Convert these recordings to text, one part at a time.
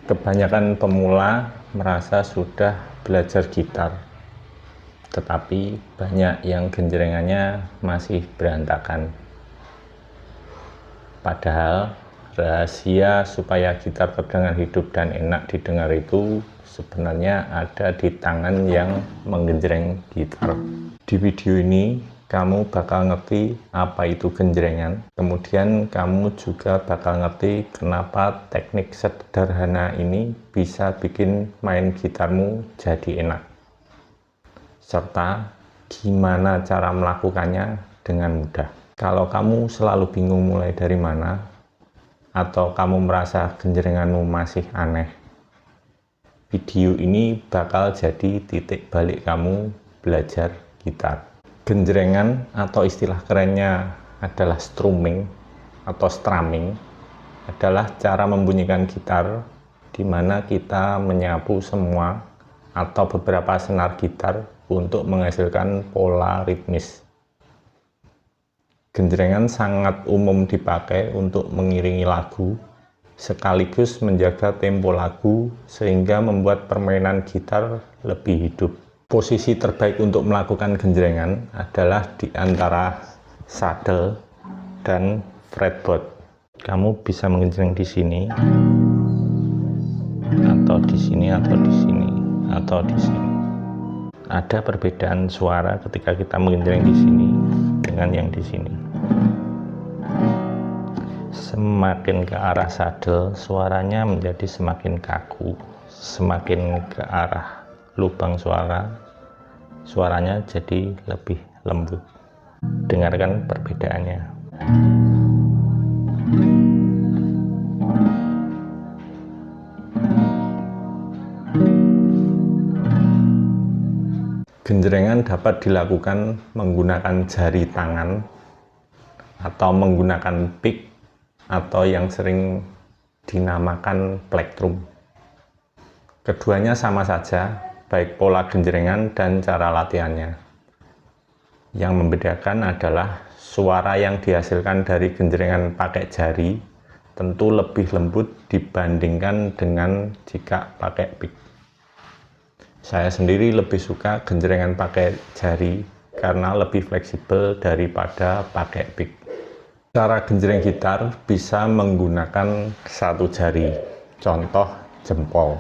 Kebanyakan pemula merasa sudah belajar gitar, tetapi banyak yang genjrengannya masih berantakan. Padahal rahasia supaya gitar pegangan hidup dan enak didengar itu sebenarnya ada di tangan yang menggenjreng gitar. Di video ini kamu bakal ngerti apa itu genjrengan, kemudian kamu juga bakal ngerti kenapa teknik sederhana ini bisa bikin main gitarmu jadi enak, serta gimana cara melakukannya dengan mudah. Kalau kamu selalu bingung mulai dari mana, atau kamu merasa genjrenganmu masih aneh, video ini bakal jadi titik balik kamu belajar gitar. Genjrengan atau istilah kerennya adalah strumming atau strumming adalah cara membunyikan gitar di mana kita menyapu semua atau beberapa senar gitar untuk menghasilkan pola ritmis. Genjrengan sangat umum dipakai untuk mengiringi lagu sekaligus menjaga tempo lagu sehingga membuat permainan gitar lebih hidup. Posisi terbaik untuk melakukan genjrengan adalah di antara saddle dan fretboard. Kamu bisa menggenjreng di sini, atau di sini, atau di sini, atau di sini. Ada perbedaan suara ketika kita menggenjreng di sini dengan yang di sini. Semakin ke arah saddle, suaranya menjadi semakin kaku. Semakin ke arah lubang suara, suaranya jadi lebih lembut. Dengarkan perbedaannya. Genjrengan dapat dilakukan menggunakan jari tangan atau menggunakan pick atau yang sering dinamakan plektrum. Keduanya sama saja, baik pola genjrengan dan cara latihannya. Yang membedakan adalah suara yang dihasilkan dari genjrengan pakai jari tentu lebih lembut dibandingkan dengan jika pakai pick. Saya sendiri lebih suka genjrengan pakai jari karena lebih fleksibel daripada pakai pick. Cara genjreng gitar bisa menggunakan satu jari, contoh jempol,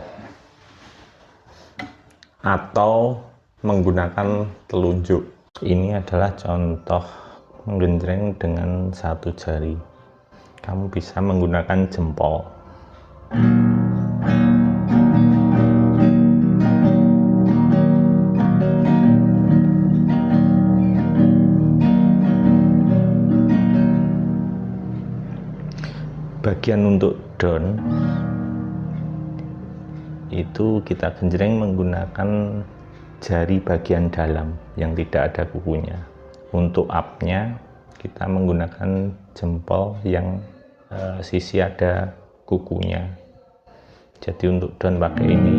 atau menggunakan telunjuk. Ini adalah contoh menggenjreng dengan satu jari. Kamu bisa menggunakan jempol. Bagian untuk down itu kita genjreng menggunakan jari bagian dalam yang tidak ada kukunya. Untuk up-nya kita menggunakan jempol yang sisi ada kukunya. Jadi untuk down pakai ini,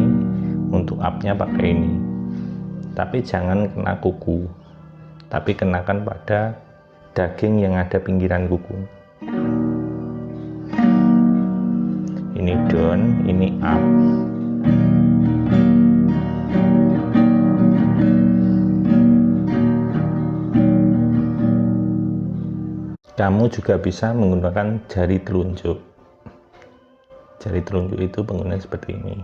untuk up-nya pakai ini. Tapi jangan kena kuku, tapi kenakan pada daging yang ada pinggiran kuku. Ini down, ini up. Kamu juga bisa menggunakan jari telunjuk. Jari telunjuk itu penggunaan seperti ini.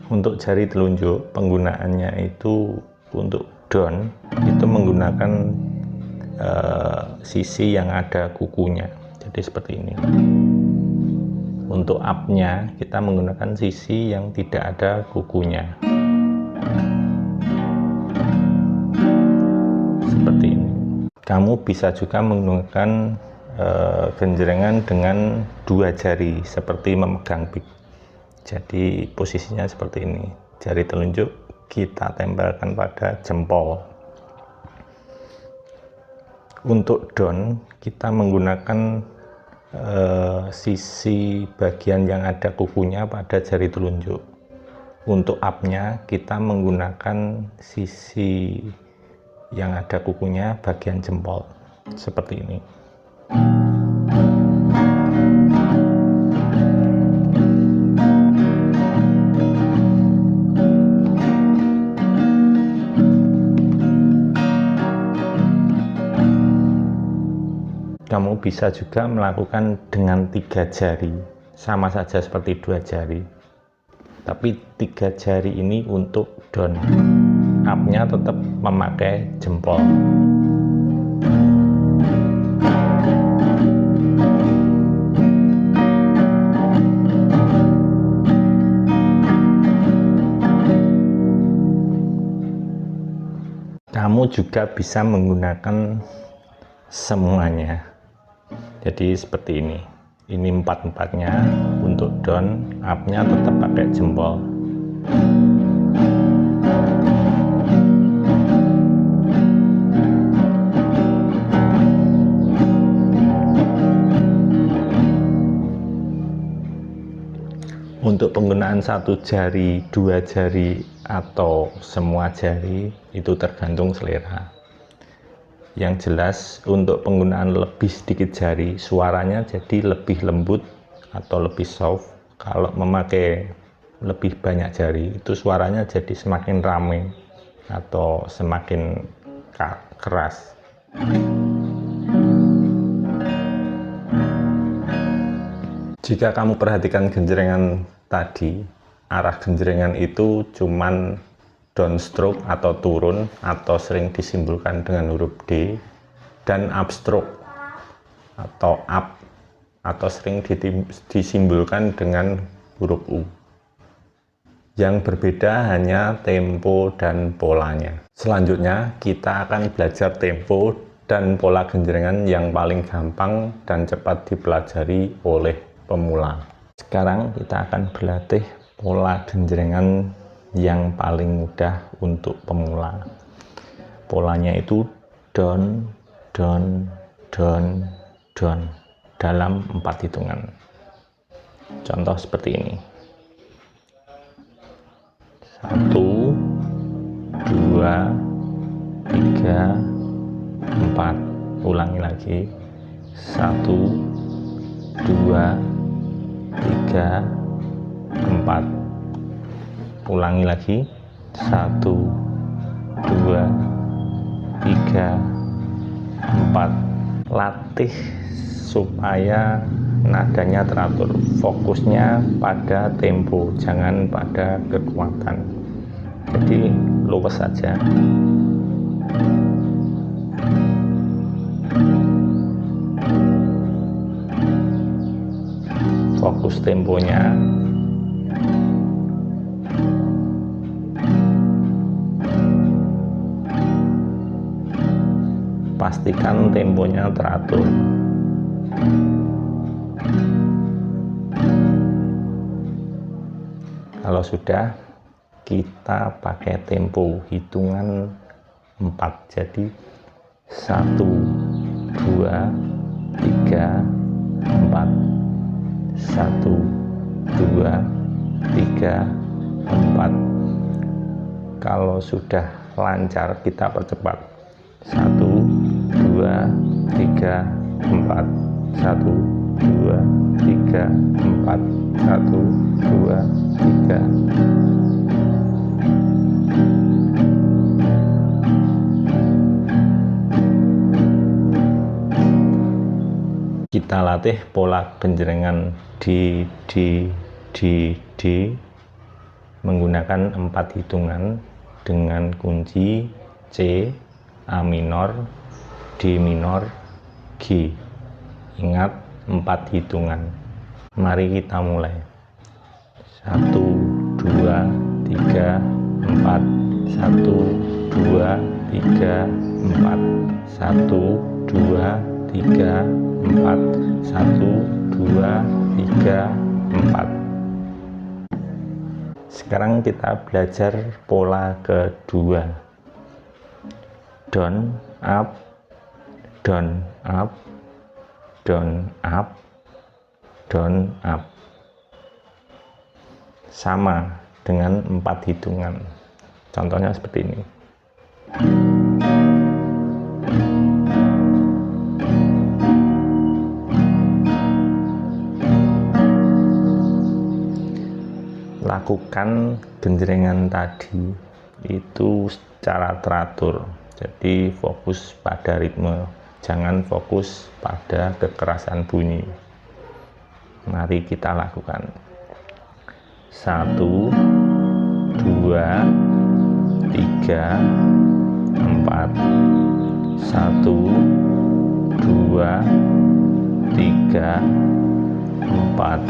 Untuk jari telunjuk penggunaannya itu untuk down itu menggunakan sisi yang ada kukunya, jadi seperti ini. Untuk up-nya kita menggunakan sisi yang tidak ada kukunya, seperti ini. Kamu bisa juga menggunakan genjrengan dengan dua jari seperti memegang pick. Jadi posisinya seperti ini, jari telunjuk kita tempelkan pada jempol. Untuk down kita menggunakan sisi bagian yang ada kukunya pada jari telunjuk. Untuk up-nya kita menggunakan sisi yang ada kukunya bagian jempol seperti ini. Kamu bisa juga melakukan dengan 3 jari, sama saja seperti 2 jari, tapi 3 jari ini untuk down. Up-nya tetap memakai jempol. Kamu juga bisa menggunakan semuanya. Jadi seperti ini 4-4-nya untuk down, up-nya tetap pakai jempol. Untuk penggunaan 1 jari, 2 jari, atau semua jari itu tergantung selera. Yang jelas untuk penggunaan lebih sedikit jari, suaranya jadi lebih lembut atau lebih soft. Kalau memakai lebih banyak jari, itu suaranya jadi semakin rame atau semakin keras. Jika kamu perhatikan genjrengan tadi, arah genjrengan itu cuman downstroke atau turun, atau sering disimbolkan dengan huruf D, dan upstroke atau up, atau sering disimbolkan dengan huruf U. Yang berbeda hanya tempo dan polanya. Selanjutnya kita akan belajar tempo dan pola genjrengan yang paling gampang dan cepat dipelajari oleh pemula. Sekarang kita akan berlatih pola genjrengan yang paling mudah untuk pemula. Polanya itu down, down, down, down dalam 4 hitungan. Contoh seperti ini. 1, 2, 3, 4. Ulangi lagi. 1, 2, 3, 4. Ulangi lagi. 1, 2, 3, 4. Latih supaya nadanya teratur, fokusnya pada tempo, jangan pada kekuatan. Jadi luwes saja. Fokus temponya. Pastikan temponya teratur. Kalau sudah, kita pakai tempo hitungan 4. Jadi 1, 2, 3, 4. 1, 2, 3, 4. Kalau sudah lancar, kita percepat. 1, 2, 3, 4. 1, 2, 3, 4. 1, 2, 3. Kita latih pola genjrengan D menggunakan 4 hitungan dengan kunci C, A minor, D minor, G. Ingat 4 hitungan. Mari kita mulai. 1, 2, 3, 4. 1, 2, 3, 4. 1, 2, 3, 4. 1, 2, 3, 4. Sekarang kita belajar pola kedua. Down, up, down, up, down, up, down, up. Sama dengan 4 hitungan. Contohnya seperti ini. Lakukan genjrengan tadi itu secara teratur, jadi fokus pada ritme, jangan fokus pada kekerasan bunyi. Mari kita lakukan. 1, 2, 3, 4. 1, 2, 3, 4.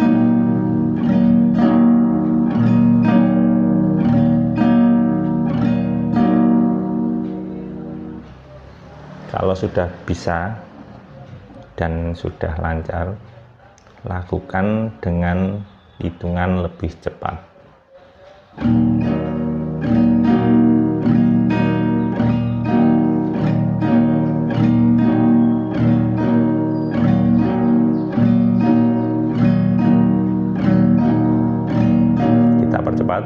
Kalau sudah bisa dan sudah lancar, lakukan dengan hitungan lebih cepat. Kita percepat.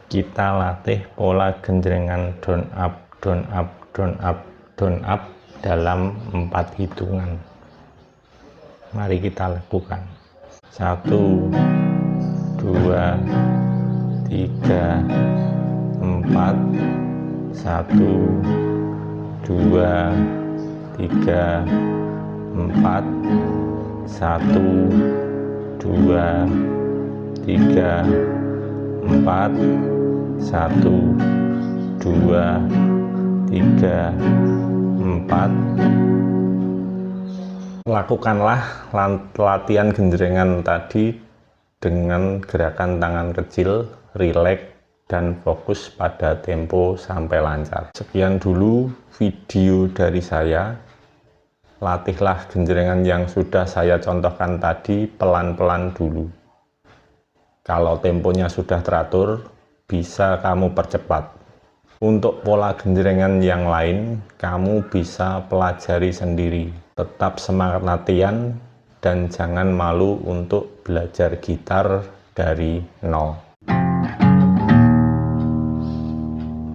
Kita latih pola genjrengan down up, down up, down up, down up dalam 4 hitungan. Mari kita lakukan. 1, 2, 3, 4. 1, 2, 3, 4. 1, 2, 3, 4. 1, 2, 3, 4. Lakukanlah latihan genjrengan tadi dengan gerakan tangan kecil, rileks, dan fokus pada tempo sampai lancar. Sekian dulu video dari saya. Latihlah genjrengan yang sudah saya contohkan tadi pelan-pelan dulu. Kalau temponya sudah teratur, bisa kamu percepat. Untuk pola genjrengan yang lain, kamu bisa pelajari sendiri. Tetap semangat latihan dan jangan malu untuk belajar gitar dari nol.